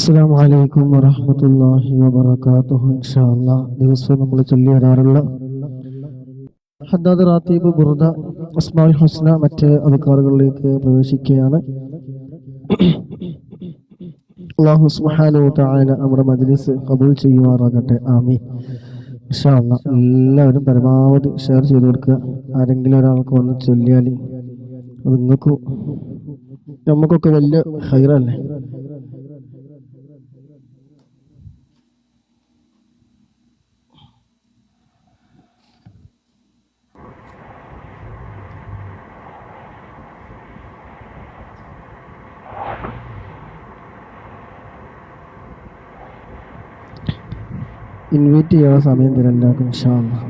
അസ്സലാമു അലൈക്കും വറഹ്മത്തുള്ളാഹി വബറകാതുഹു. ഇൻഷാ അല്ലാഹ് ദിവസവും നമ്മൾ ചൊല്ലി വരാറുള്ള ഹദ്ദാദ്, റാത്തീബ്, ബുർദ, അസ്മാഉൽ ഹുസ്ന മറ്റ് അദ്കാറുകളിലേക്ക് പ്രവേശിക്കുകയാണ്. അല്ലാഹു സുബ്ഹാനഹു വ തആല നമ്മുടെ മജ്ലിസ് ഖബൂൽ ചെയ്യുമാറാകട്ടെ. ആമീൻ. ഇൻഷാ അല്ലാഹ് എല്ലാവരും പരമാവധി ഷെയർ ചെയ്ത് കൊടുക്കുക. ആരെങ്കിലും ഒരാൾക്ക് വന്ന് ചൊല്ലിയാൽ അത് നിങ്ങൾക്കും നമുക്കൊക്കെ വലിയ ഖൈറല്ലേ. ഇൻവൈറ്റ് ചെയ്യാൻ സമയം തരാം എല്ലാവർക്കും ഇൻഷാ അല്ലാഹ്.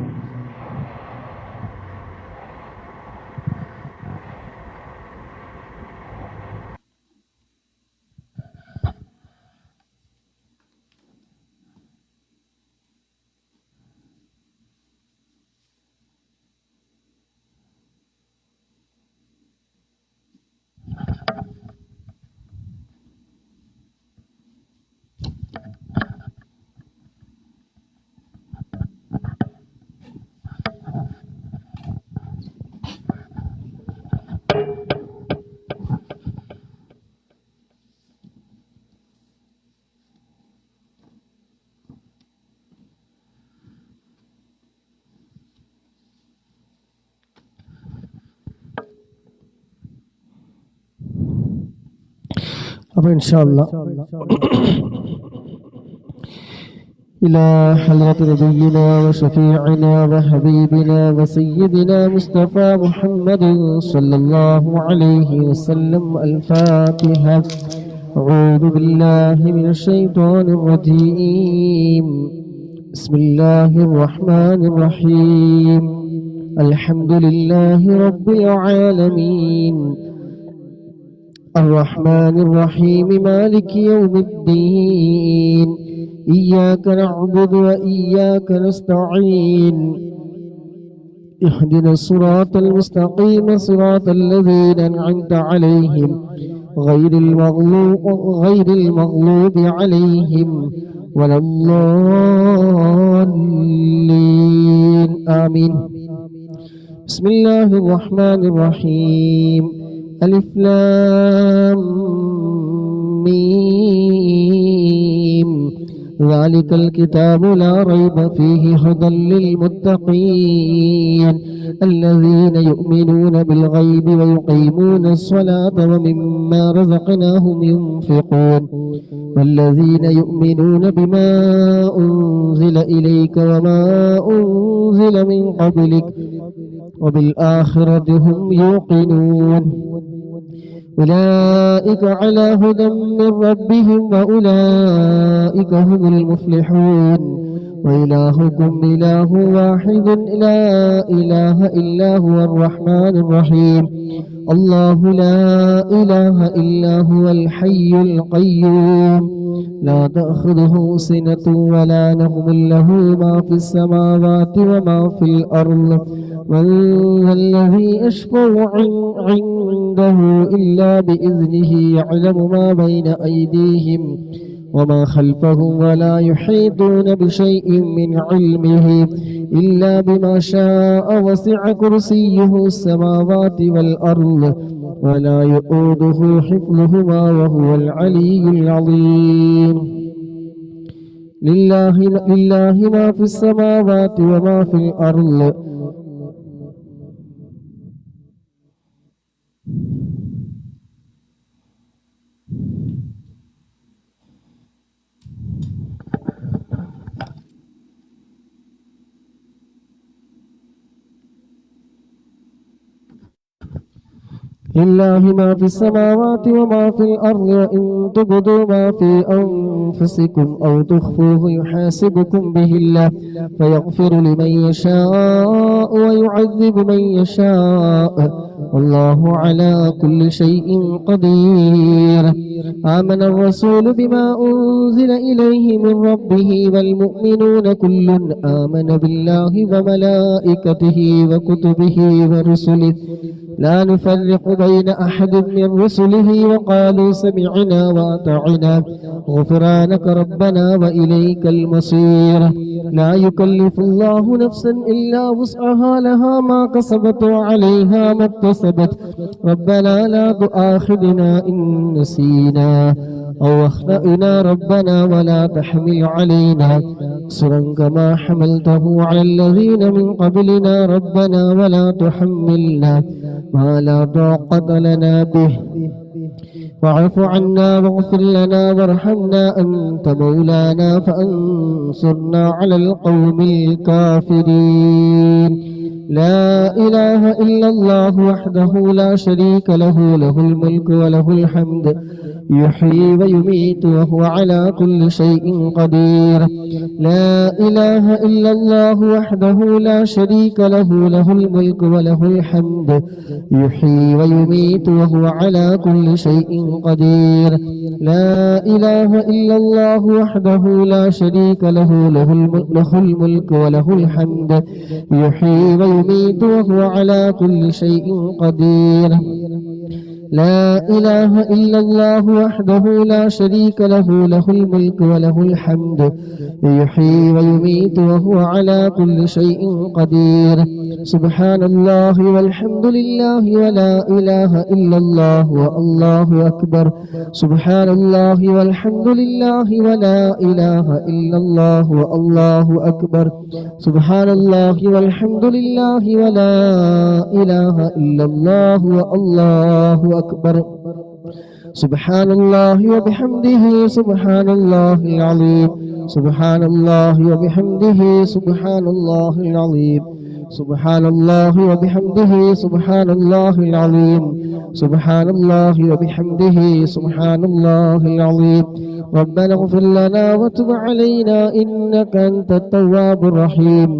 അപ്പോൾ ഇൻഷാ അല്ലാഹ് إلى حضرة نبينا وشفيعنا وحبيبنا وسيدنا مصطفى محمد صلى الله عليه وسلم. الفاتحة. أعوذ بالله من الشيطان الرجيم. بسم الله الرحمن الرحيم. الحمد لله رب العالمين الرحمن الرحيم مالك يوم الدين. إياك نعبد وإياك نستعين. اهدنا الصراط المستقيم صراط الذين أنعمت عليهم غير المغلوب عليهم ولا الضالين. آمين. بسم الله الرحمن الرحيم. ألف لام ميم. ذلك الكتاب لا ريب فيه هدى للمتقين الذين يؤمنون بالغيب ويقيمون الصلاة ومما رزقناهم ينفقون والذين يؤمنون بما أنزل إليك وما أنزل من قبلك وبالآخرة هم يوقنون. أولئك على هدى من ربهم وأولئك هم المفلحون. وإلهكم إله واحد لا إله إلا هو الرحمن الرحيم. الله لا إله إلا هو الحي القيوم لا تأخذه سنة ولا نوم له ما في السماوات وما في الأرض. من الذي يشفع عنده إلا بإذنه. يعلم ما بين أيديهم وما خلفهم ولا يحيطون بشيء من علمه إلا بما شاء. وسع كرسيه السماوات والأرض ولا يؤوده حفظهما وهو العلي العظيم. لله ما في السماوات وما في الأرض. لله ما في السماوات وما في الأرض. وإن تبدوا ما في أنفسكم أو تخفوه يحاسبكم به الله فيغفر لمن يشاء ويعذب من يشاء والله على كل شيء قدير. آمن الرسول بما أنزل إليه من ربه والمؤمنون كل آمن بالله وملائكته وكتبه ورسله لا نفرق بين أحد من رسله وقالوا سمعنا وأطعنا غفرانك ربنا وإليك المصير. لا يكلف الله نفسا إلا وسعها لها ما كسبت وعليها ما اكتسبت ربنا لا تؤاخذنا إن نسينا أو أخطأنا ربنا ولا تحمل علينا إصرا كما حملته على الذين من قبلنا ربنا ولا تحملنا ما لا طاقة لنا به واعف عنا واغفر لنا وارحمنا أنت مولانا فانصرنا على القوم الكافرين. لا إله إلا الله وحده لا شريك له له الملك وله الحمد يحيي ويميت وهو على كل شيء قدير. لا إله إلا الله وحده لا شريك له له الملك وله الحمد يحيي ويميت وهو على كل شيء قدير. لا إله إلا الله وحده لا شريك له له الملك وله الحمد يحيي ويميت وهو على كل شيء قدير. لا إله إلا الله وحده لا شريك له له الملك وله الحمد يحيي ويميت وهو على كل شيء قدير. سبحان الله والحمد لله ولا إله إلا الله والله أكبر. سبحان الله والحمد لله ولا إله إلا الله والله أكبر. سبحان الله والحمد لله ولا إله إلا الله والله أكبر. سبحان الله وبحمده سبحان الله العظيم. سبحان الله وبحمده سبحان الله العظيم. سبحان الله وبحمده سبحان الله العظيم. سبحان الله وبحمده سبحان الله العظيم. ربنا اغفر لنا وتب علينا إنك أنت التواب الرحيم.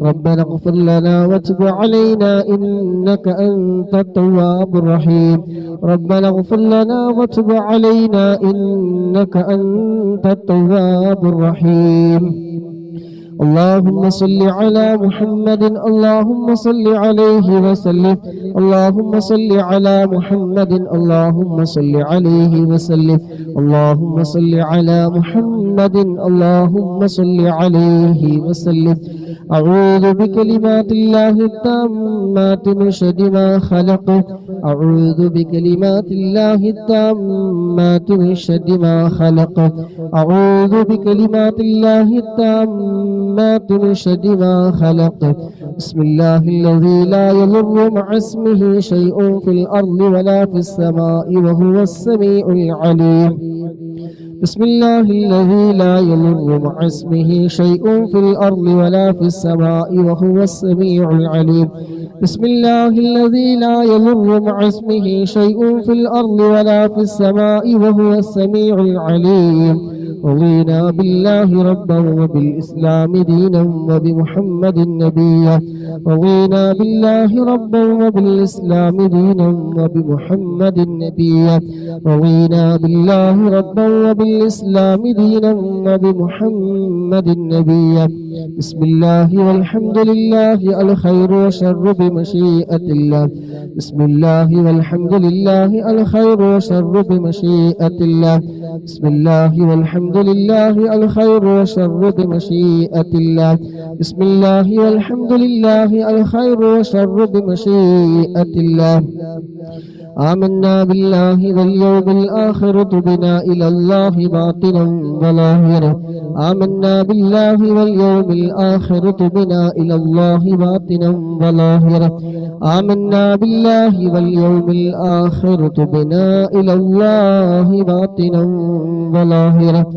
ربنا اغفر لنا وتب علينا إنك أنت التواب الرحيم. ربنا اغفر لنا وتب علينا إنك أنت التواب الرحيم. اللهم صل على محمد اللهم صل عليه وسلم. اللهم صل على محمد اللهم صل عليه وسلم. اللهم صل على محمد اللهم صل عليه وسلم. أعوذ بكلمات الله التامات من شر ما خلق. أعوذ بكلمات الله التامات من شر ما خلق. أعوذ بكلمات الله التامات من شر ما خلق. بسم الله الذي لا يضر مع اسمه شيء في الأرض ولا في السماء وهو السميع العليم. بسم الله الذي لا يضر مع اسمه شيء في الأرض ولا في السماء وهو السميع العليم. بسم الله الذي لا يضر مع اسمه شيء في الأرض ولا في السماء وهو السميع العليم. رضينا بالله ربا وبالإسلام دينا وبمحمد نبيا. رضينا بالله ربا وبالإسلام دينا وبمحمد نبيا. رضينا بالله ربا وبالإسلام دينا وبمحمد نبيا. بسم الله والحمد لله الخير وشر بمشيئة الله. بسم الله والحمد لله الخير وشر بمشيئة الله. بسم الله والحمد لله الخير وشر بمشيئة الله. بسم الله والحمد لله الخير وشر بمشيئة الله. آمنا بالله واليوم الآخر تبنا إلى الله باطنا وظاهرا. آمنا بالله واليوم الآخر تبنا إلى الله باطنا وظاهرا. آمنا بالله واليوم الآخر تبنا إلى الله باطنا وظاهرا.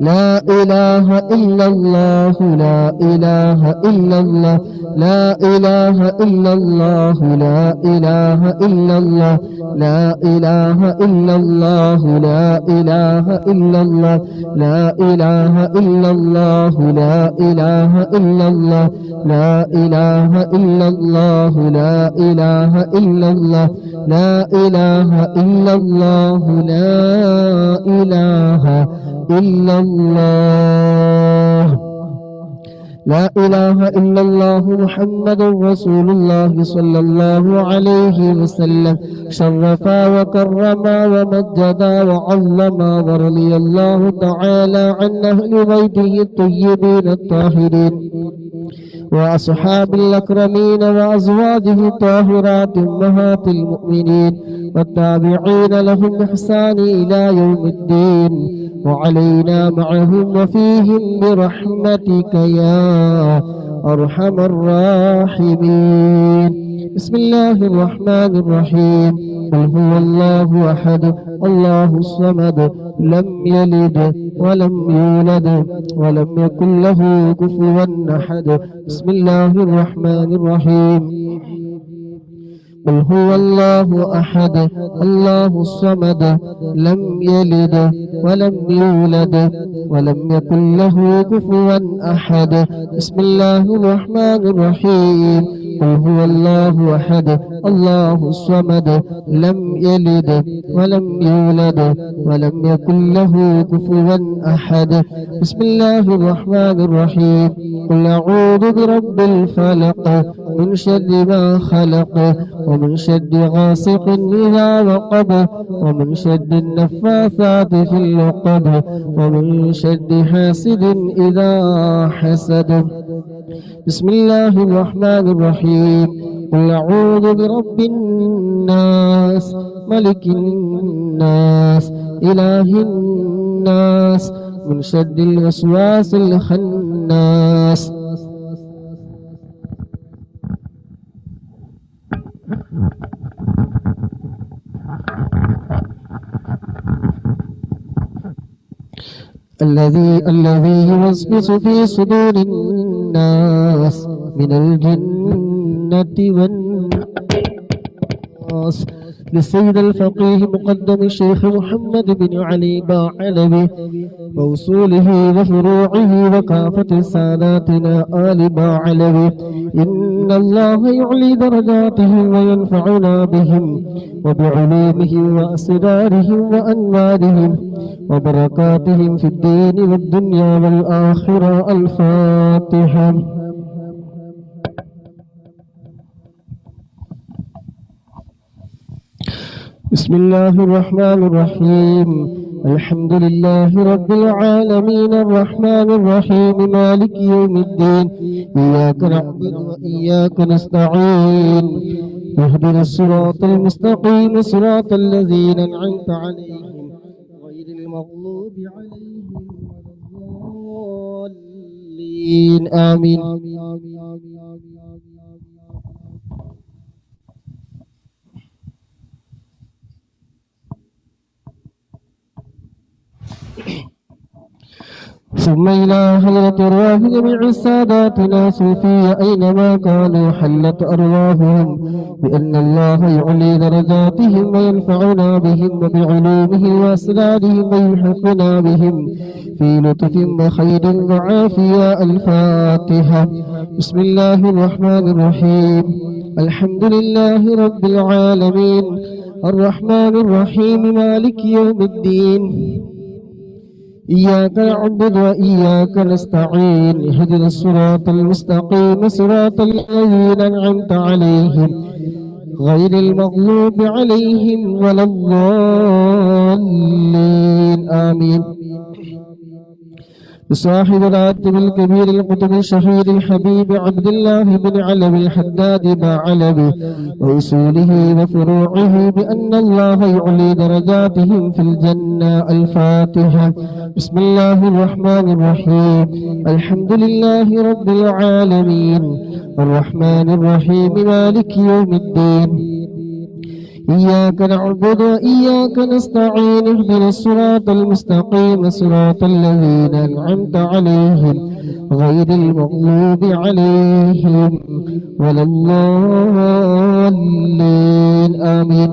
لا إله إلا الله لا إله إلا الله لا إله إلا الله لا إله إلا الله لا إله إلا الله لا إله إلا الله لا إله إلا الله لا إله إلا الله لا إله إلا الله لا إله إلا الله لا إله إلا الله لا إله إلا الله لا إله إلا الله محمد رسول الله صلى الله عليه وسلم شرفا وكرما ومجدا وعظما ورضي الله تعالى عن أهل بيته الطيبين الطاهرين وأصحاب الأكرمين وأزواجه الطاهرات أمهات المؤمنين والتابعين لهم بإحسان إلى يوم الدين وعلينا معهم وفيهم برحمتك يا أرحم الراحمين بسم الله الرحمن الرحيم قل هو الله أحد الله الصمد لم يلد ولم يولد ولم يكن له كفوا أحد بسم الله الرحمن الرحيم قل هو الله أحد الله الصمد لم يلد ولم يولد ولم يكن له كفوا أحد بسم الله الرحمن الرحيم قل هو الله أحد الله الصمد لم يلد ولم يولد ولم يكن له كفوا أحد بسم الله الرحمن الرحيم قل أعوذ برب الفلق من شر ما خلق ومن شر غاسق إذا وقب ومن شر النفاثات في العقد ومن شر حاسد إذا حسد بسم الله الرحمن الرحيم قل أعوذ برب الناس ملك الناس إله الناس من شر الوسواس الخناس الذي يوسوس في صدور الناس من الجنة والناس للسيد الفقيه مقدم الشيخ محمد بن علي باعلوي ووصوله وفروعه وكافة ساداتنا آل باعلوي إن الله يعلي درجاتهم وينفعنا بهم وبعلومهم وأسرارهم وأنوارهم وبركاتهم في الدين والدنيا والآخرة الفاتحة بسم الله الرحمن الرحيم الحمد لله رب العالمين الرحمن الرحيم مالك يوم الدين إياك نعبد وإياك نستعين اهدنا الصراط المستقيم صراط الذين أنعمت عليهم غير المغضوب عليهم ولا الضالين آمين ثم إلى حضرة أرواح جميع ساداتنا صوفية أينما كانوا حلت أرواحهم بأن الله يعلي درجاتهم وينفعنا بهم وبعلومه وأسرارهم ويلحقنا بهم في لطف وخير وعافية الفاتحة بسم الله الرحمن الرحيم الحمد لله رب العالمين الرحمن الرحيم مالك يوم الدين إياك نعبد وإياك نستعين اهدنا الصراط المستقيم صراط الذين أنعمت عليهم غير المغلوب عليهم ولا الضالين آمين بصاحب العتب الكبير القطب الشهيد الحبيب عبد الله بن علوي الحداد باعلوي وأصوله وفروعه بأن الله يعلي درجاتهم في الجنة الفاتحة بسم الله الرحمن الرحيم الحمد لله رب العالمين الرحمن الرحيم مالك يوم الدين إياك نعبد وإياك نستعين اهدنا الصراط المستقيم صراط الذين أنعمت عليهم غير المغضوب عليهم ولا الضالين آمين.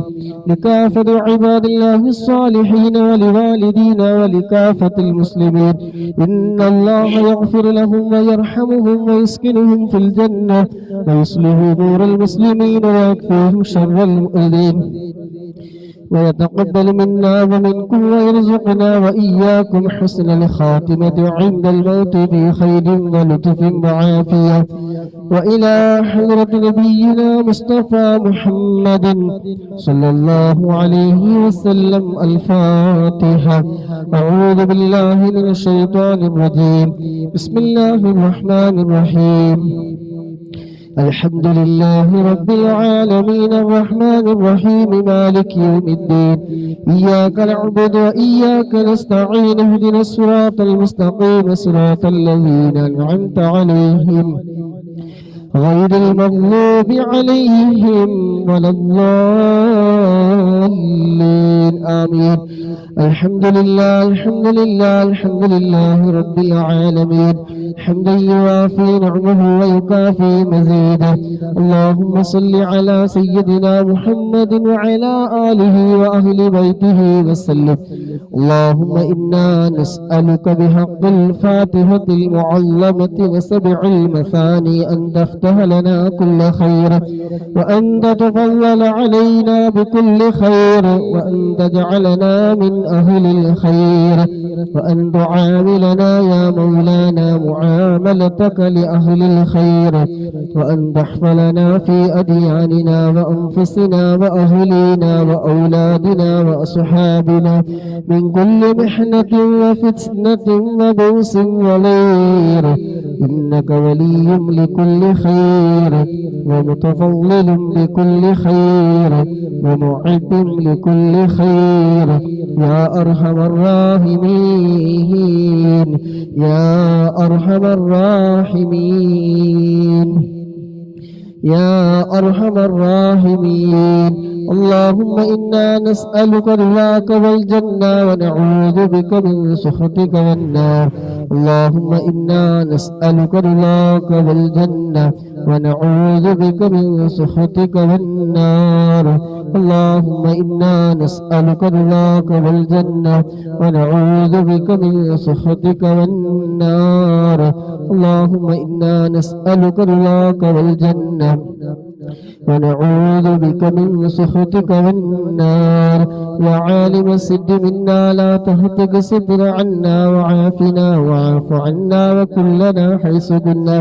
لكافة عباد الله الصالحين ولوالدينا ولكافة المسلمين إن الله يغفر لهم ويرحمهم ويسكنهم في الجنة ويصلح أمور المسلمين ويكفيهم شر المؤذين ويتقبل منا ومنكم ويرزقنا وإياكم حسن الخاتمة عند الموت في خير ولطف وعافية. وإلى حضرة نبينا مصطفى محمد صلى الله عليه وسلم الفاتحة. أعوذ بالله من الشيطان الرجيم. بسم الله الرحمن الرحيم. الحمد لله رب العالمين الرحمن الرحيم مالك يوم الدين. إياك نعبد وإياك نستعين اهدنا الصراط المستقيم صراط الذين أنعمت عليهم غير المغضوب عليهم ولا الضالين آمين. الحمد لله الحمد لله الحمد لله رب العالمين حمدا يوافي نعمه ويكافي مزيده. اللهم صل على سيدنا محمد وعلى آله وأهل بيته وسلم. اللهم إنا نسألك بحق الفاتحة المعظمة وسبع المثاني أن تفتح لنا كل خير وأن تتفضل علينا بكل خير وأن تجعلنا من أهل الخير وأن تعاملنا يا مولانا معاملتك لأهل الخير وأن تحفظنا في أدياننا وأنفسنا وأهلنا وأولادنا وأصحابنا من كل محنة وفتنة وبؤس وضير إنك ولي لكل خير ومتفضل بكل خير ومعد لكل خير يا أرحم الراحمين يا أرحم الراحمين يا أرحم الراحمين. اللهم إنا نسألك رضاك والجنة ونعوذ بك من سخطك والنار. اللهم إنا نسألك رضاك والجنة ونعوذ بك من سخطك والنار. اللهم إنا نسألك رضاك والجنة ونعوذ بك من سخطك والنار. اللهم إنا نسألك رضاك والجنة ونعوذ بك من سخطك والنار. يا عالم السد منا لا تهتك ستر عنا وعافنا وعاف عنا وكلنا حيث كنا.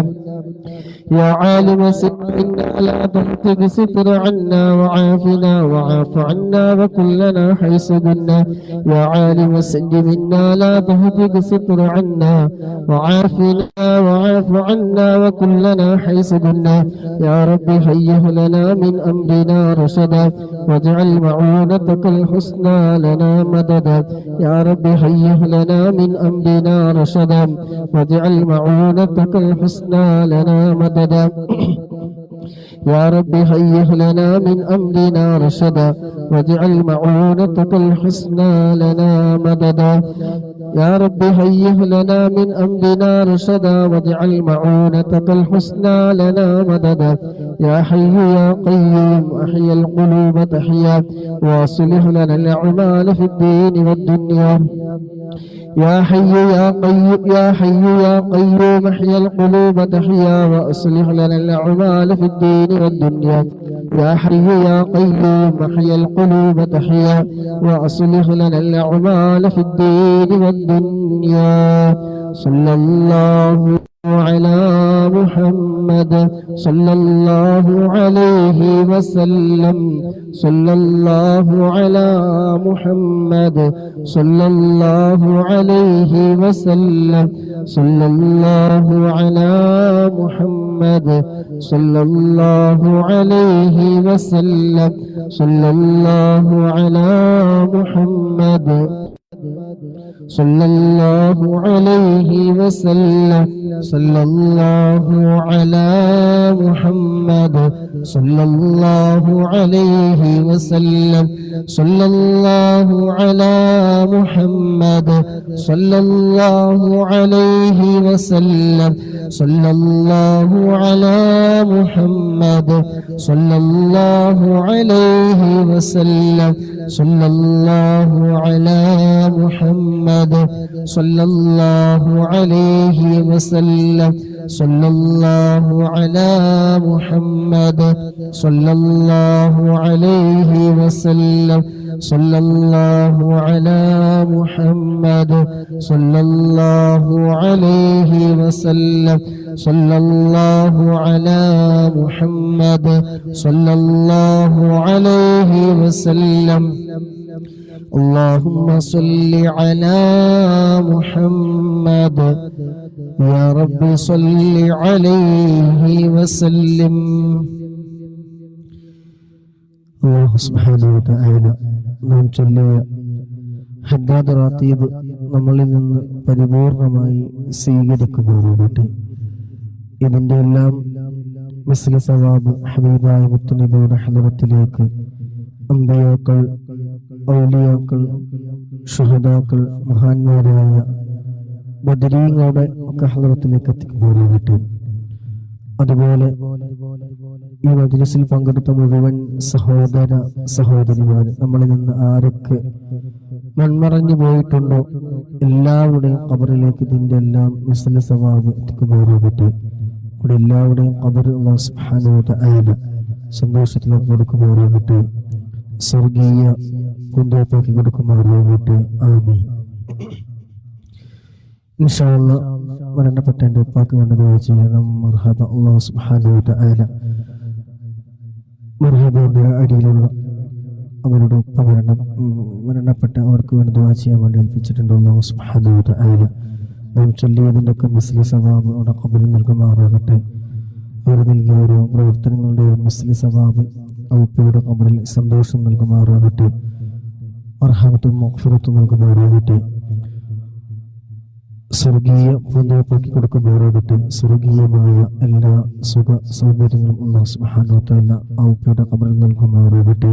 يا عالم السد منا لا تهتك ستر عنا وعافنا وعاف عنا وكلنا حيث كنا. يا عالم السد منا لا تهتك ستر عنا وعافنا وعاف عنا وكلنا حيث كنا. يا رب هيئ لنا من أمرنا رشدا واجعل معونتك الحسنى لنا مددا. يا رب هيئ لنا من أمرنا رشدا واجعل معونتك الحسنى لنا مددا. يا رب هيئ لنا من أمرنا رشدا واجعل معونتك الحسنى لنا مددا. يا رب هيئ لنا من أمرنا رشدا واجعل معونتك الحسنى لنا مددا. يا حي يا قيوم أحيي القلوب تحيا واصلح لنا الأعمال في الدين والدنيا. يا حي يا قيوم يا حي يا قيوم احيي القلوب تحيا واصلح لنا الأعمال في الدين والدنيا. يا حي يا قيوم احيي القلوب تحيا واصلح لنا الأعمال في الدين والدنيا. صلى الله على محمد صلى الله عليه وسلم. صلى الله على محمد صلى الله عليه وسلم. صلى الله على محمد صلى الله عليه وسلم. صلى الله على محمد صلى الله عليه وسلم. صلى الله على محمد محمد صلى الله عليه وسلم صلى الله على محمد صلى الله عليه وسلم صلى الله على محمد صلى الله عليه وسلم صلى الله على محمد صلى الله عليه وسلم صلى الله على محمد صلى الله عليه وسلم صلى الله على محمد صلى الله عليه وسلم صلى الله على محمد صلى الله عليه وسلم اللهم صل على محمد يا رب صل عليه وسلم. അല്ലാഹു സുബ്ഹാനഹു വ തആല നാം ചൊല്ലിയ ഹദ്ദാദ് റാത്തീബ് നമ്മളിൽ നിന്ന് പരിപൂർണമായി സ്വീകരിക്കുമാറാകട്ടെ. ഇതിന്റെ എല്ലാം മിസ്ല സവാബ് ഹബീബായ മുത്തുനബിയുടെ ഹദറത്തിലേക്ക് അമ്പിയാക്കൾ, ഔലിയാക്കൾ, ശുഹദാക്കൾ, മഹാന്മാരായ ബദരീങ്ങളുടെ ഒക്കെ ഹദറത്തിലേക്ക് എത്തിക്കുമാറാകട്ടെ. അതുപോലെ ഈ മജ്‌ലിസിൽ പങ്കെടുത്ത മുഴുവൻ സഹോദര സഹോദരിമാർ, നമ്മളിൽ നിന്ന് ആരൊക്കെ മൺമറഞ്ഞു പോയിട്ടുണ്ടോ എല്ലാവരുടെയും ഖബറിലേക്ക് ഇതിന്റെ എല്ലാം മിസ്ല സവാബ് എത്തിക്കുമാറാകട്ടെ. അവിടെ എല്ലാവരുടെയും ഖബർ അല്ലാഹു സുബ്ഹാനഹു വ തആല സന്തോഷത്തിലേക്ക് കൊടുക്കുമാറാകട്ടെ, സ്വർഗീയ പൂന്തോപ്പാക്കി കൊടുക്കുമാറാകട്ടെ. ആമീൻ. ഇൻഷാ അല്ലാഹ് മരണപ്പെട്ട എൻ്റെ ഉപ്പാക്ക് വേണ്ടി ദുആ ചെയ്യണം. മർഹബ. അല്ലാഹു സുബ്ഹാനഹു വ തആല മർഹബയുടെ അടിയിലുള്ള അവരുടെ ഉപ്പ മരണപ്പെട്ട അവർക്ക് വേണ്ടി ദുആ ചെയ്യാൻ വേണ്ടി ഏൽപ്പിച്ചിട്ടുണ്ട്. അല്ലാഹു സുബ്ഹാനഹു വ തആല നാം ചൊല്ലിയതിൻ്റെ ഒക്കെ മിസ്ലി സവാബ് അവിടെ ഖബറിൽ നൽകുമാറാകട്ടെ. അവർ നൽകിയ ഓരോ പ്രവർത്തനങ്ങളുടെ മിസ്ലി സവാബ് ഉപ്പയുടെ ഖബറിൽ സന്തോഷം നൽകുമാറാകട്ടെ, മർഹമത്തും മഗ്ഫിറത്തും നൽകുമാറാകട്ടെ, സ്വർഗീയ പൂന്തോപ്പാക്കി കൊടുക്കുമാറാകട്ടെ. സ്വർഗീയമായ എല്ലാ സുഖ സൗകര്യങ്ങളും അല്ലാഹു സുബ്ഹാനഹു വ തആല ഉപ്പയുടെ ഖബറിൽ നൽകുമാറാകട്ടെ.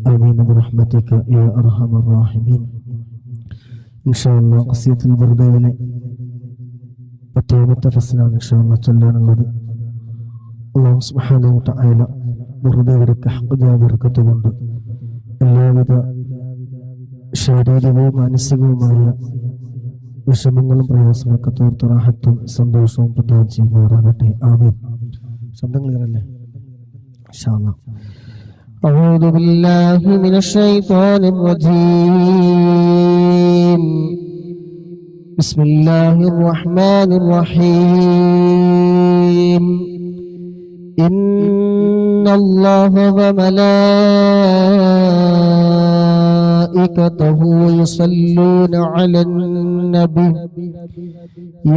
ആമീൻ ബിറഹ്മതിക യാ അർഹമർ റഹീമീൻ. ഇൻഷാ അല്ലാഹ് ഖസീദത്തുൽ ബർദയിലെ 10ാമത്തെ ഫസ്ലാണ് ഇൻഷാ അല്ലാഹ് ചൊല്ലാനുള്ളത്. അല്ലാഹു സുബ്ഹാനഹു വ തആല ബർദയുടെ ബർക്കത്ത് കൊണ്ട് എല്ലാവിധ ശാരീരികവും മാനസികവുമായ വിഷമങ്ങളും പ്രയാസങ്ങളൊക്കെ തീർത്ത് റാഹത്തും സന്തോഷവും പ്രദാനം ചെയ്യുമാറാകട്ടെ. ആമീൻ. ശബ്ദം ക്ലിയർ അല്ലേ? ഇൻഷാ അല്ലാഹ്. أعوذ بالله من الشيطان الرجيم. بسم الله الرحمن الرحيم. إن الله وملائكته يصلون على النبي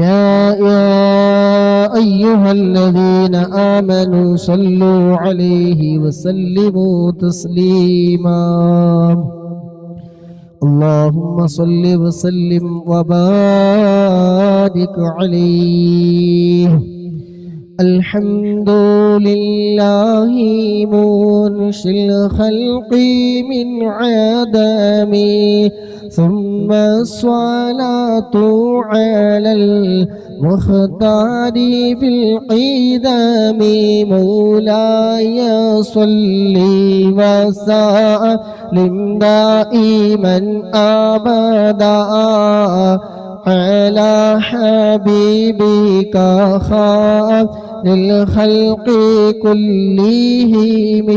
يا أيها الذين آمنوا صلوا عليه وسلموا تسليما. اللهم صل وسلم وبارك عليه. الحمد لله منشئ الخلق من عدم ثم الصلاة على المختار في القدم. مولاي صل وسلم دائما أبدا على حبيبك خير الخلق كلهم.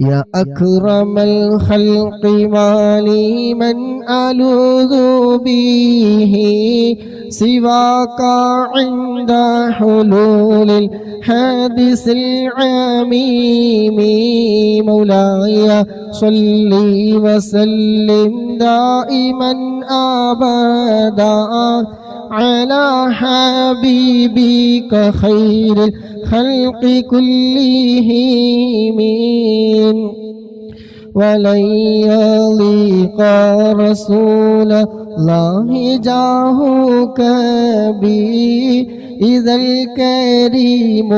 يا أكرم الخلق ما لي من ألوذ به سواك عند حلول الحادث العميم. مولاي صل وسلم دائما أبدا على حبيبك خير الخلق كلهم. ولن يضيق رسول الله جاهك بي إذا الكريم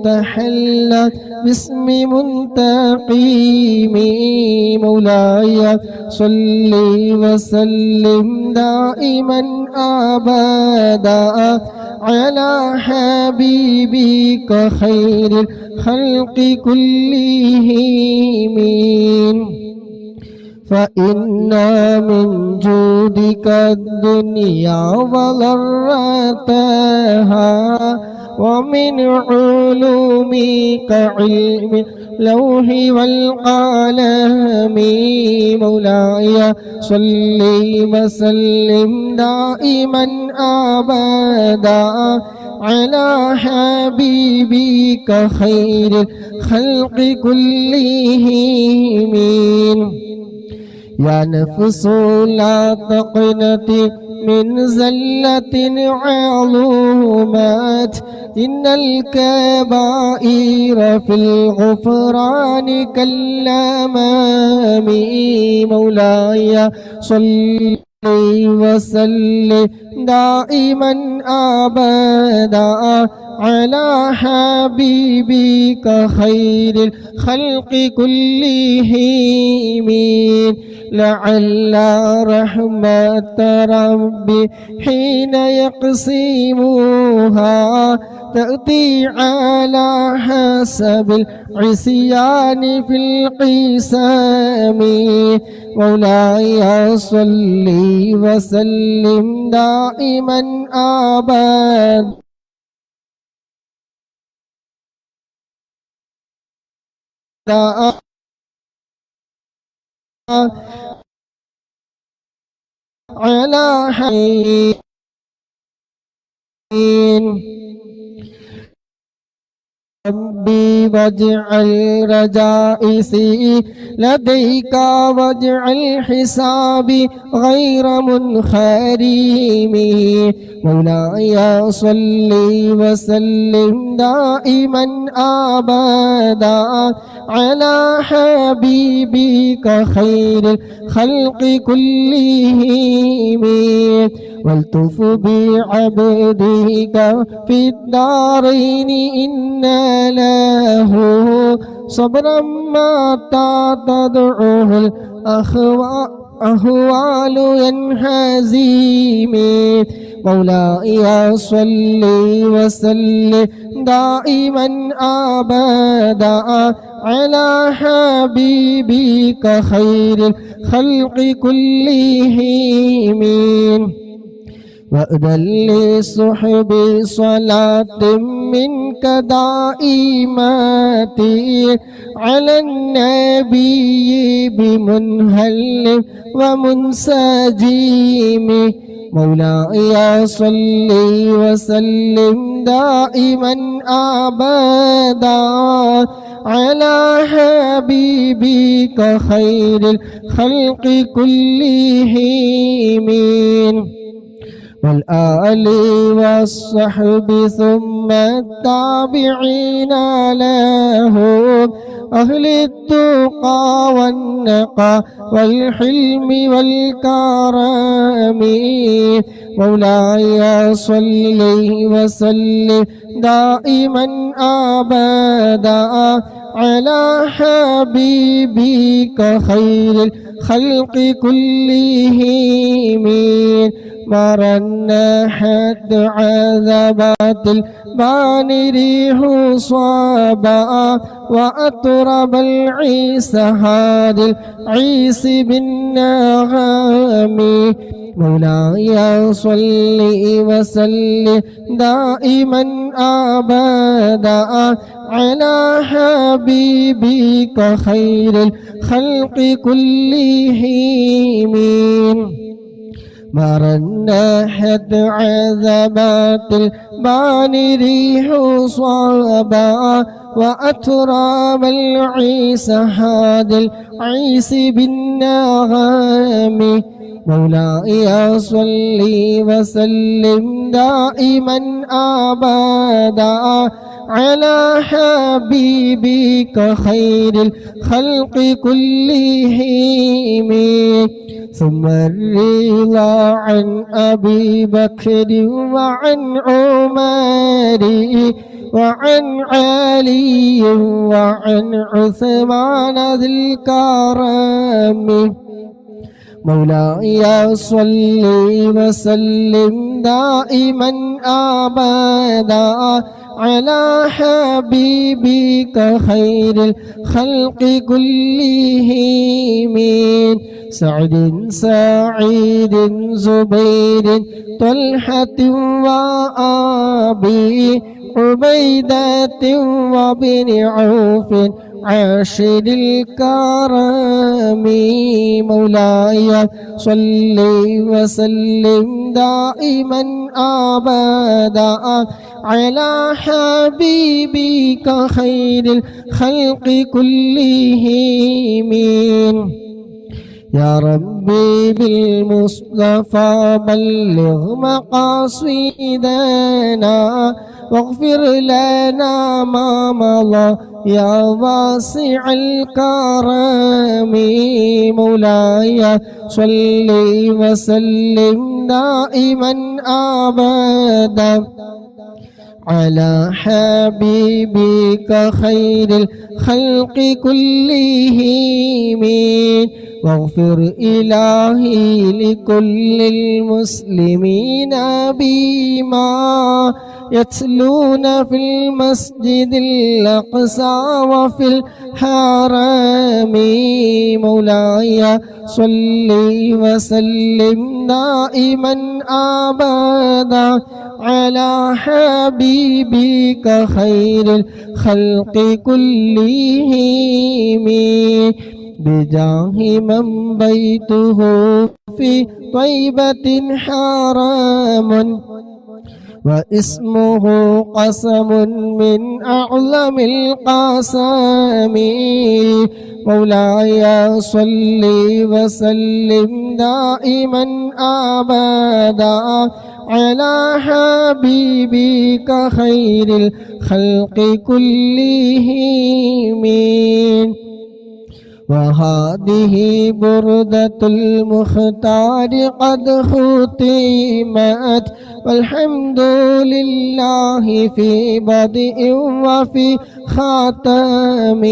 تحلى باسم منتقم مولاي صل وسلم دائما أبدا على حبيبك خير الخلق كلهم فإن من جودك الدنيا وضرتها ومن علومك علم اللوح والقلم مولاي صل وسلم دائما أبدا على حبيبك خير الخلق كلهم يا نفس لا تقنطي من زلة عظمت إن الكبائر في الغفران كالأمام مولاي صل وسلم دائما أبدا على حبيبك خير الخلق كلهم لعل رحمة ربي حين يقسمها تأتي على حسب العصيان في القسام مولاي صل وسلم دائما أبدا على حين ربي واجعل رجائي لديك واجعل حسابي غير منخرم مولاي صل وسلم دائما أبدا على حبيبك خير الخلق كلهم والتف بعبدك في الدارين إن له صبرا متى تدعوه الأهوال ينهزم مولاي صل وسلم دائما أبدا على حبيبك خير الخلق كلهم وأذن لصحب صلاة منك دائمات على النبي بمنهل ومنسجم مولاي صل وسلم دائما أبدا على حبيبك خير الخلق كلهم والآل والصحب ثم التابعين لهم أهل التقى والنقى والحلم والكرم مولاي صل وسلم دائما أبدا على حبيبك خير الخلق كلهم مرنحت عذبات البان ريح صابا وأطرب العيس هاد العيس بالنغم مولاي صل وسلم دائما أبدا على حبيبك خير الخلق كلهم مرنحت عذبات البان ريح صابا وأتراب العيس هاد العيس بالنغم مولاي صل وسلم دائما أبدا على حبيبك خير الخلق كلهم ثم الرضا عن أبي بكر وعن عمر وعن علي وعن عثمان ذي الكرم مولاي صل وسلم دائما أبدا على حبيبك خير الخلق كلهم سعد سعيد زبير طلحة وأبي عبيدة وابن عوف عاشر الكرم مولاي صل وسلم دائما أبدا على حبيبك خير الخلق كلهم يا ربي بالمصطفى بلغ مقاصدنا واغفر لنا ما مضى يا واسع الكرم مولاي صل وسلم دائما أبدا على حبيبك خير الخلق كلهم واغفر إلهي لكل المسلمين بما يتلون في المسجد الأقصى وفي الحرم مولاي صل وسلم دائما أبدا على حبيبك خير الخلق كلهم بجاه من بيته في طيبة حرام واسمه قسم من أعظم القسم مولاي صل وسلم دائما أبدا على حبيبك خير الخلق كلهم وهذه بردة المختار قد ختمت والحمد لله في بدء وفي خاتم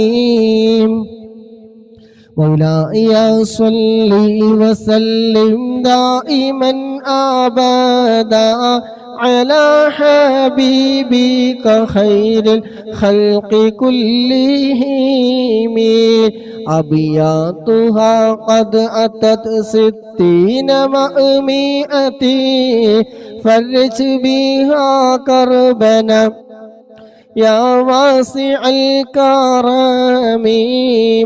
مولاي صل وسلم دائما أبدا على حبيبك خير الخلق كلهم أبياتها قد أتت 60 ومائة فرج بها كربنا يا واسع الكرم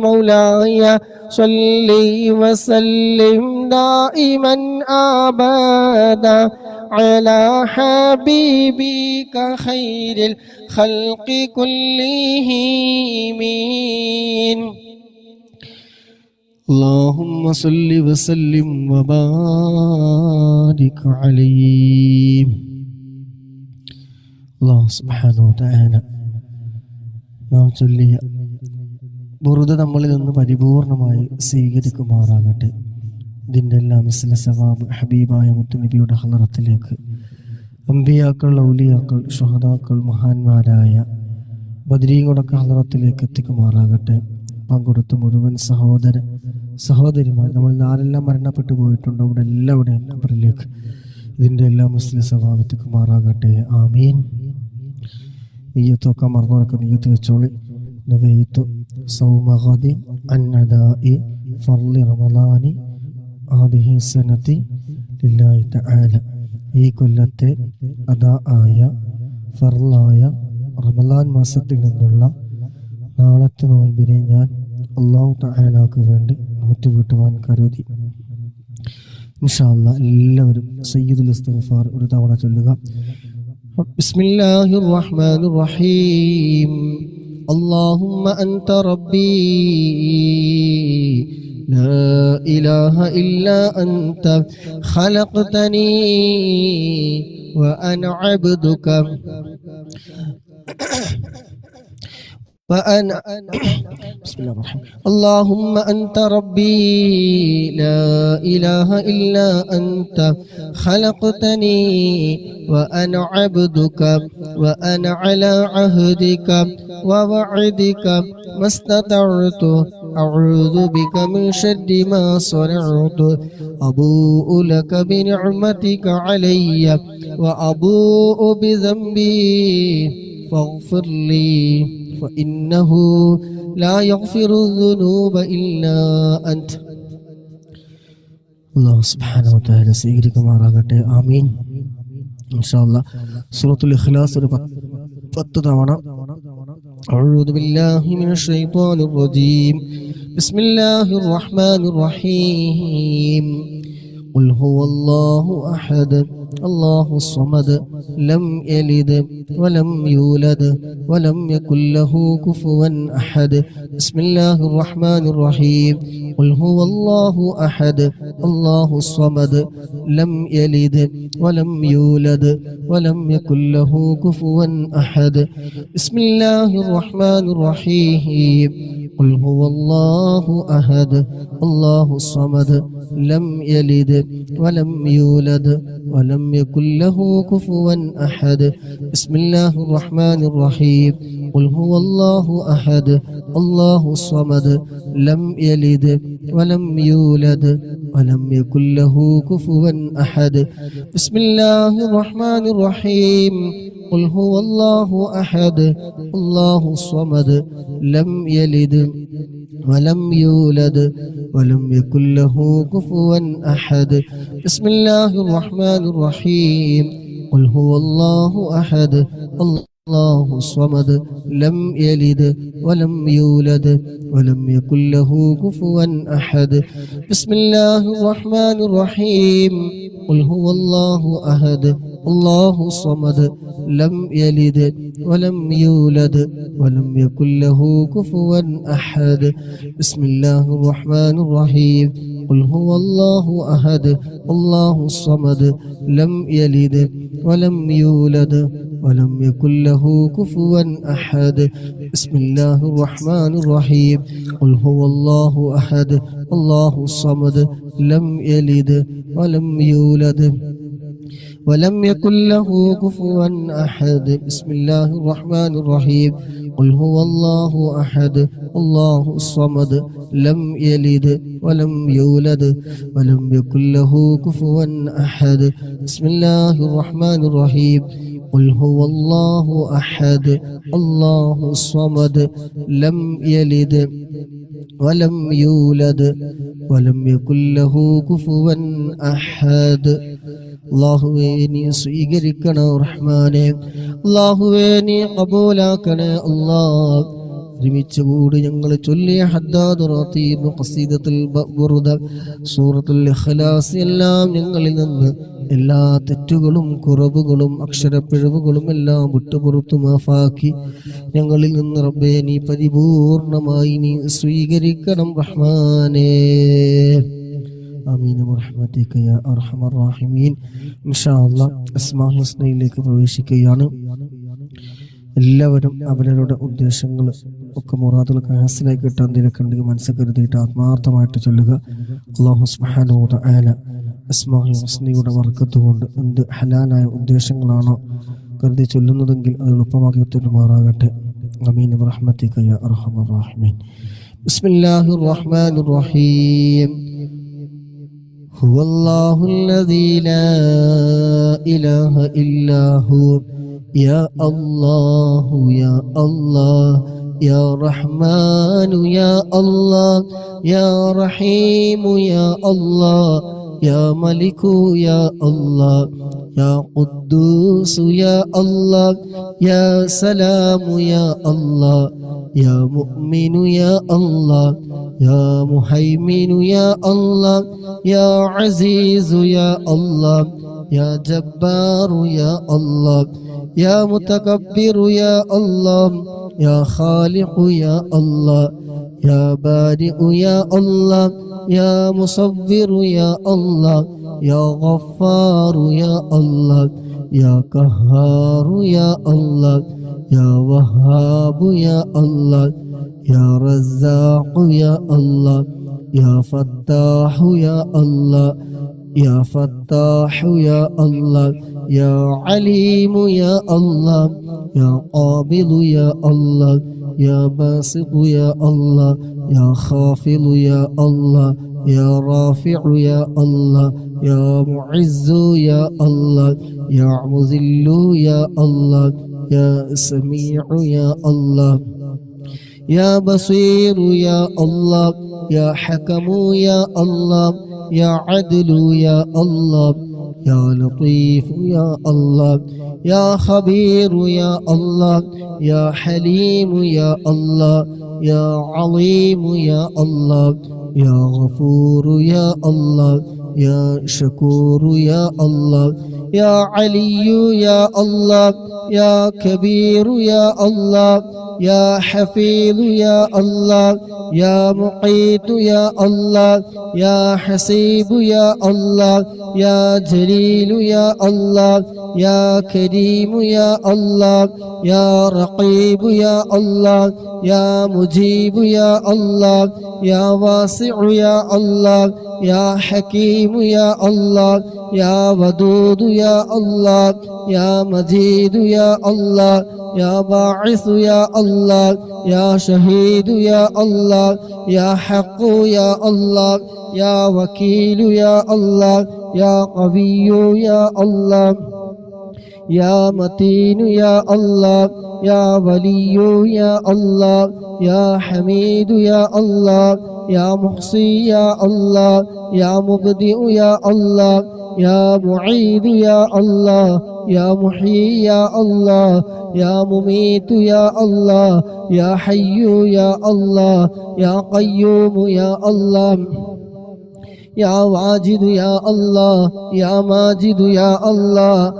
مولاي صل وسلم دائما أبدا على حبيبك خير الخلق كلهم اللهم صل وسلم وبارك عليه അല്ലാഹു സുബ്ഹാനഹു വ തആല നാം ചൊല്ലിയ ബുറുദ നമ്മളിൽ നിന്ന് പരിപൂർണമായി സ്വീകരിക്കുമാറാകട്ടെ. ഇതിൻ്റെ എല്ലാം മിസ്ല സവാബ് ഹബീബായ മുത്തുനബിയുടെ ഹളറത്തിലേക്ക് അമ്പിയാക്കൾ, ഔലിയാക്കൾ, ശുഹദാക്കൾ, മഹാന്മാരായ ബദരീകളൊക്കെ ഹളറത്തിലേക്ക് എത്തിക്കുമാറാകട്ടെ. പങ്കെടുത്ത മുഴുവൻ സഹോദരിമാർ നമ്മൾ ആരെല്ലാം മരണപ്പെട്ടു പോയിട്ടുണ്ടോ അവിടെ എല്ലാവരുടെയും നമ്പറിലേക്ക് ഇതിൻ്റെ എല്ലാം മുസ്ലിം സവാബത്തിക്കുമാറാകട്ടെ. ആമീൻ. നീയത്തൊക്കെ മറന്നവർക്ക് നീയത്ത് വെച്ചോളി. നവൈതു സൗമ ഗദി അൻ അദാഇ ഫർളി റമളാനി ആദിഹി സനതി ലില്ലാഹി തആല. ഈ കൊല്ലത്തെ അദാ ആയ ഫർളായ റമളാൻ മാസത്തിൽ നിന്നുള്ള നാളത്തെ നോൻപിനെ ഞാൻ അല്ലാഹു തആലാക്ക് വേണ്ടി നോറ്റുവീട്ടുവാൻ കരുതി. ഇൻഷാ അല്ലാഹ് എല്ലാവരും സയ്യിദുൽ ഇസ്തിഗ്ഫാർ ഒരു തവണ ചൊല്ലുക. ബിസ്മില്ലാഹിർ റഹ്മാനിർ റഹീം. اللهم أنت ربي لا إله إلا أنت خلقتني وأنا عبدك وأنا بسم الله الرحمن الرحيم اللهم أنت ربي لا إله إلا أنت خلقتني وأنا عبدك وأنا على عهدك ووعدك ما استطعت أعوذ بك من شر ما صنعت أبوء لك بنعمتك علي وأبوء بذنبي فاغفر لي فإنه لا يغفر الذنوب إلا أنت. അല്ലാഹു സുബ്ഹാനഹു വ തആല സ്വീകരിക്കുമാറാകട്ടെ. ആമീൻ. ഇൻഷാ അല്ലാഹ് സൂറത്തുൽ ഇഖ്ലാസ് ഒരു 10 തവണ أعوذ بالله من الشيطان الرجيم بسم الله الرحمن الرحيم قل هو الله أحد الله الصمد لم يلد ولم يولد ولم يكن له كفوا أحد بسم الله الرحمن الرحيم قل هو الله أحد الله الصمد لم يلد ولم يولد ولم يكن له كفوا أحد بسم الله الرحمن الرحيم قل هو الله أحد الله الصمد لم يلد ولم يولد ولم يكن له كفوا أحد بسم الله الرحمن الرحيم قل هو الله أحد الله الصمد لم يلد ولم يولد ولم يكن له كفوا أحد بسم الله الرحمن الرحيم قل هو الله أحد الله الصمد لم يلد ولم يولد ولم يكن له كفوا أحد بسم الله الرحمن الرحيم قل هو الله أحد الله الصمد لم يلد ولم يولد ولم يكن له كفوا أحد بسم الله الرحمن الرحيم قل هو الله أحد الله الصمد لم يلد ولم يولد ولم يكن له كفوا أحد بسم الله الرحمن الرحيم قل هو الله أحد الله الصمد لم يلد ولم يولد ولم يكن له كفوا أحد بسم الله الرحمن الرحيم قل هو الله أحد الله الصمد لم يلد ولم يولد ولم يكن له كفوا أحد بسم الله الرحمن الرحيم قل هو الله أحد الله الصمد لم يلد ولم يولد ولم يكن له كفوا أحد بسم الله الرحمن الرحيم قل هو الله أحد الله الصمد لم يلد ولم يولد ولم يكن له كفوا أحد അല്ലാഹുവേ നീ സ്വീകരിക്കണേ റഹ്മാനേ, അല്ലാഹുവേ നീ ഖബൂലാക്കണേ അല്ലാഹ്. ഒരുമിച്ച് കൂടി ഞങ്ങൾ ചൊല്ലിയ ഹദ്ദാദ് റതീബ് ഖസീദത്തുൽ ബുർദ സൂറത്തുൽ ഇഖ്ലാസ് എല്ലാം ഞങ്ങളിൽ നിന്ന് എല്ലാ തെറ്റുകളും കുറവുകളും അക്ഷരപ്പിഴവുകളും എല്ലാം വിട്ടുപുറത്തു മാഫാക്കി ഞങ്ങളിൽ നിന്ന് റബ്ബേ നീ പരിപൂർണമായി നീ സ്വീകരിക്കണം റഹ്മാനേ. ആമീൻ ബിറഹ്മതിക യാ അർഹമർ റഹീമീൻ. ഇൻഷാ അല്ലാഹ് അസ്മാഉൽ ഹുസ്നയിലേക്ക് പ്രവേശിക്കുകയാണ്. എല്ലാവരും അവരവരുടെ ഉദ്ദേശങ്ങൾ ഒക്കെ മുറാദുകൾക്ക് ഹാസിലായി കിട്ടാൻ തിരക്കുണ്ടെങ്കിൽ മനസ്സിൽ കരുതിയിട്ട് ആത്മാർത്ഥമായിട്ട് ചൊല്ലുക. അല്ലാഹു സുബ്ഹാനഹു വ തആല അസ്മാഉൽ ഹുസ്നയുടെ ബർക്കത്ത് കൊണ്ട് എന്ത് ഹലാലായ ഉദ്ദേശങ്ങളാണോ കരുതി ചൊല്ലുന്നതെങ്കിൽ അത് എളുപ്പമാക്കി തരുമാറാകട്ടെ. ആമീൻ ബിറഹ്മതിക യാ അർഹമർ റഹീമീൻ. ബിസ്മില്ലാഹിർ റഹ്മാനിർ റഹീം. ഹുവല്ലാഹു അല്ലദീ ലാ ഇലാഹ ഇല്ലാ ഹു യാ അല്ലാഹു യാ അല്ലാഹ് യാ റഹ്മാനു യാ അല്ലാഹ് യാ റഹീമു യാ അല്ലാഹ് യാ മലികു യാ അല്ലാഹ് യാ ഖുദ്ദൂസു യാ അല്ലാഹ് യാ സലാമു യാ അല്ലാഹ് യാ മുഅ്മിനു യാ അല്ലാഹ് യാ മുഹൈമിനു യാ അല്ലാഹ് യാ അസീസു യാ അല്ലാഹ് യാ ജബ്ബാറു യാ അല്ലാഹ് യാ മുതകബ്ബിറു യാ അല്ലാഹ് യാ ഖാലിഖു യാ അല്ലാഹ് യാ ബാരിഉ യാ അല്ലാഹ് യാ മുസവ്വിറു യാ അല്ലാഹ് യാ ഗഫാറു യാ അല്ലാഹ് യാ ഖഹാറു യാ അല്ലാഹ് يا وهاب يا الله يا رزاق يا الله يا فتاح يا الله يا فتاح يا الله يا عليم يا الله يا قابض يا الله يا باسط يا الله يا خافض يا الله يا رافع يا الله يا معز يا الله يا مذل يا الله يا سميع يا الله يا بصير يا الله يا حكم يا الله يا عدل يا الله يا لطيف يا الله يا خبير يا الله يا حليم يا الله يا عظيم يا الله يا غفور يا الله يا شكور يا الله يا علي يا الله يا كبير يا الله يا حفيظ يا الله يا مقيت يا الله يا حسيب يا الله يا جليل يا الله يا كريم يا الله يا رقيب يا الله يا مجيب يا الله يا واسع يا الله يا حكيم يا الله يا ودود يا الله يا مجيد يا الله يا باعث يا الله يا شهيد يا الله يا حق يا الله يا وكيل يا الله يا قوي يا الله يا متين يا الله يا ولي يا الله يا حميد يا الله يا محصي يا الله يا مبدئ يا الله يا معيد يا الله يا محيي يا الله يا مميت يا الله يا حي يا الله يا قيوم يا الله يا واجد يا الله يا ماجد يا الله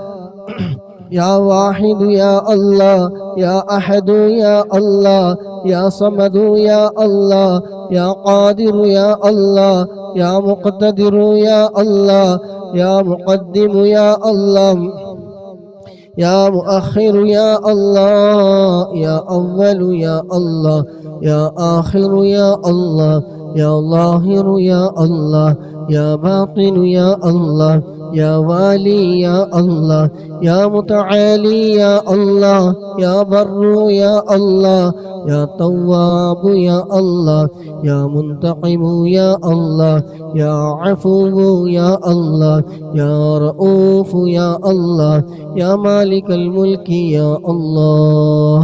يا واحد يا الله يا أحد يا الله يا صمد يا الله يا قادر يا الله يا مقتدر يا الله يا مقدم يا الله يا مؤخر يا الله يا أول يا الله يا آخر يا الله يا ظاهر يا الله يا باطن يا الله يا والي يا الله يا متعالي يا الله يا بر يا الله يا تواب يا الله يا منتقم يا الله يا عفو يا الله يا رؤوف يا الله يا مالك الملك يا الله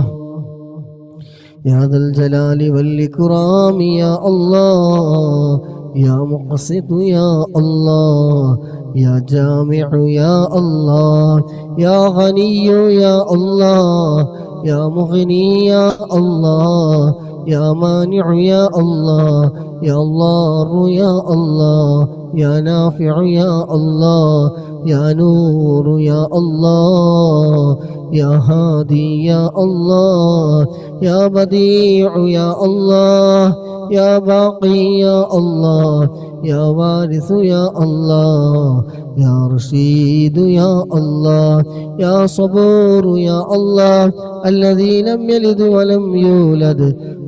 يا ذا الجلال والإكرام يا الله يا مقسط يا الله يا جامع يا الله يا غني يا الله يا مغني يا الله يا مانع يا الله يا ضار يا الله يا نافع يا الله يا نور يا الله يا هادي يا الله يا بديع يا الله يا باقي يا الله يا وارث يا الله يا رشيد يا الله يا صبور يا الله الذي لم يلد ولم يولد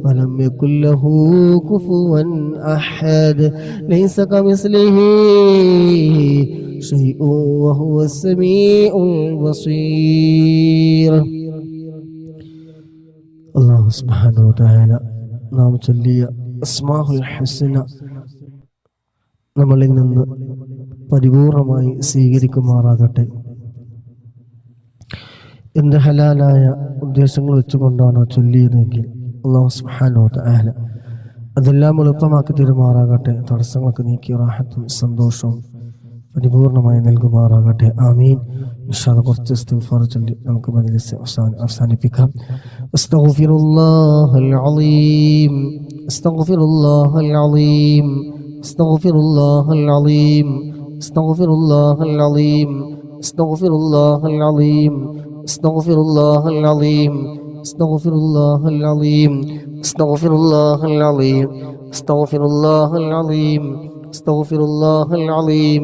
ولم يكن له كفوا أحد ليس كمثله شيء وهو السميع البصير. الله سبحانه وتعالى നാം ചൊല്ലിയ അസ്മാഉൽ ഹുസ്ന നമ്മളിൽ നിന്ന് പരിപൂർണമായി സ്വീകരിക്കുമാറാകട്ടെ. എന്ത് ഹലാലായ ഉദ്ദേശങ്ങൾ വെച്ചുകൊണ്ടാണോ ചൊല്ലിയതെങ്കിൽ അല്ലാഹു സുബ്ഹാനഹു വ തആല അതെല്ലാം എളുപ്പമാക്കി തരുമാറാകട്ടെ. തടസ്സങ്ങളൊക്കെ നീക്കി റാഹത്തും സന്തോഷവും പരിപൂർണമായി നൽകുമാറാകട്ടെ. ആമീൻ. ഇൻഷാ അല്ലാഹ് കുറച്ച് ഇസ്തിഗ്ഫാർ ചൊല്ലി നമുക്ക് മജ്‌ലിസ് അവസാനിപ്പിക്കാം. അസ്തഗ്ഫിറുല്ലാഹൽ അളീം അസ്തഗ്ഫിറുല്ലാഹൽ അളീം അസ്തഗ്ഫിറുല്ലാഹൽ അളീം അസ്തഗ്ഫിറുല്ലാഹൽ അളീം അസ്തഗ്ഫിറുല്ലാഹൽ അളീം അസ്തഗ്ഫിറുല്ലാഹൽ അളീം അസ്തഗ്ഫിറുല്ലാഹൽ അളീം അസ്തഗ്ഫിറുല്ലാഹൽ അളീം അസ്തഗ്ഫിറുല്ലാഹൽ അളീം അസ്തഗ്ഫിറുല്ലാഹൽ അളീം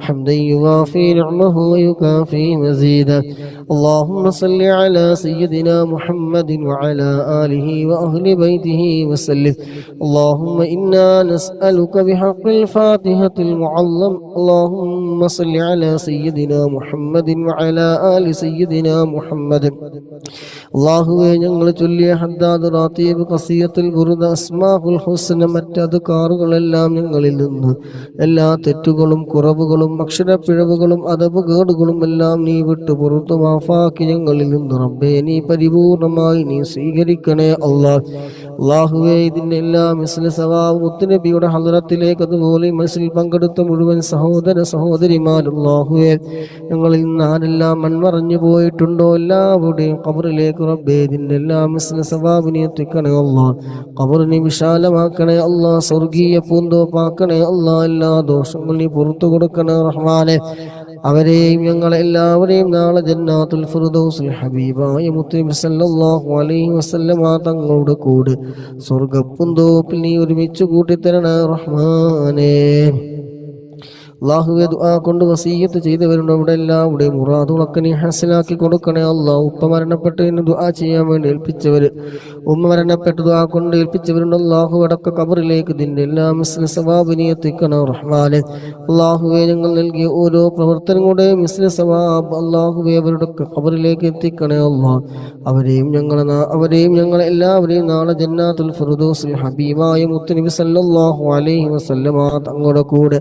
حمدا يوافي نعمه ويكافي مزيدا اللهم صل على سيدنا محمد وعلى آله وأهل بيته وسلم اللهم إنا نسألك بحق الفاتحة المعظم اللهم صل على سيدنا محمد وعلى آل سيدنا محمد അല്ലാഹുവേ ഞങ്ങൾ ചൊല്ലിയ ഹദ്ദാദ് റാത്തീബ് ഖസിയത്തുൽ ബുർദ അസ്മാഉൽ ഹുസ്ന മറ്റ് അദ്കാറുകളെല്ലാം ഞങ്ങളിൽ നിന്ന് എല്ലാ തെറ്റുകളും കുറവുകളും അക്ഷരപ്പിഴവുകളും അദബുകേടുകളും എല്ലാം നീ വിട്ടു പുറത്തു മാഫാക്കി ഞങ്ങളിൽ നിന്ന് റബ്ബേ നീ പരിപൂർണമായി നീ സ്വീകരിക്കണേ അല്ലാഹുവേ ഇതിന്റെ എല്ലാം മിസ്ല സവാബ് മുത്തുനബിയുടെ ഹദ്റത്തിലേക്ക് അതുപോലെ മനസ്സിൽ പങ്കെടുത്ത മുഴുവൻ സഹോദര സഹോദരിമാരും അല്ലാഹുവേ ഞങ്ങളിൽ നിന്ന് ആരെല്ലാം മൺമറഞ്ഞു പോയിട്ടുണ്ടോ എല്ലാവരുടെയും ഖബറിലേക്ക് റബ്ബേ ഇതിന്റെ എല്ലാം മിസ്ല സവാബിനെ എത്തിക്കണേ അല്ലാഹ് ഖബറിനെ വിശാലമാക്കണേ അല്ലാഹ് സ്വർഗീയ പൂന്തോപ്പാക്കണേ അല്ലാഹ് എല്ലാ ദോഷങ്ങളും നീ പുറത്തു കൊടുക്കണേ റഹ്മാനെ അവരെയും ഞങ്ങളെല്ലാവരെയും നാളെ ജന്നാത്തുൽ ഫിർദൗസിൽ ഹബീബായ മുത്തുനബി സല്ലല്ലാഹു അലൈഹി വസല്ലമ തങ്ങളുടെ കൂടെ സ്വർഗ്ഗപ്പൂന്തോപ്പിൽ നീ ഒരുമിച്ച് കൂട്ടിത്തരണേ റഹ്മാനേ അല്ലാഹുവേ ദുആ കൊണ്ട് വസീയത്ത് ചെയ്തവരുണ്ട് അവിടെ എല്ലാവരുടെയും മുറാദുകളൊക്കെ നീ ഹസനാക്കി കൊടുക്കണേ അല്ലാഹ് ഉപ്പ മരണപ്പെട്ട് ഇന്ന് ദുആ ചെയ്യാൻ വേണ്ടി ഏൽപ്പിച്ചവർ ഉമ്മ മരണപ്പെട്ട് ദുആ കൊണ്ട് ഏൽപ്പിച്ചവരുണ്ട് അല്ലാഹു അടക്ക ഖബറിലേക്ക് ഇതിന്റെ എല്ലാ മിസ്ല സവാബ് നീ എത്തിക്കണേ റഹ്മാനെ അല്ലാഹുവേ ഞങ്ങൾ നൽകിയ ഓരോ പ്രവർത്തനങ്ങളുടെ മിസ്ല സവാബ് അല്ലാഹുവേ അവരുടെ ഖബറിലേക്ക് എത്തിക്കണേ അല്ലാഹ് അവരെയും ഞങ്ങളെ എല്ലാവരെയും നാളെ ജന്നാത്തുൽ ഫിർദൗസിൽ ഹബീബായ മുത്തുനബി സല്ലല്ലാഹു അലൈഹി വസല്ലമ തങ്ങളുടെ കൂടെ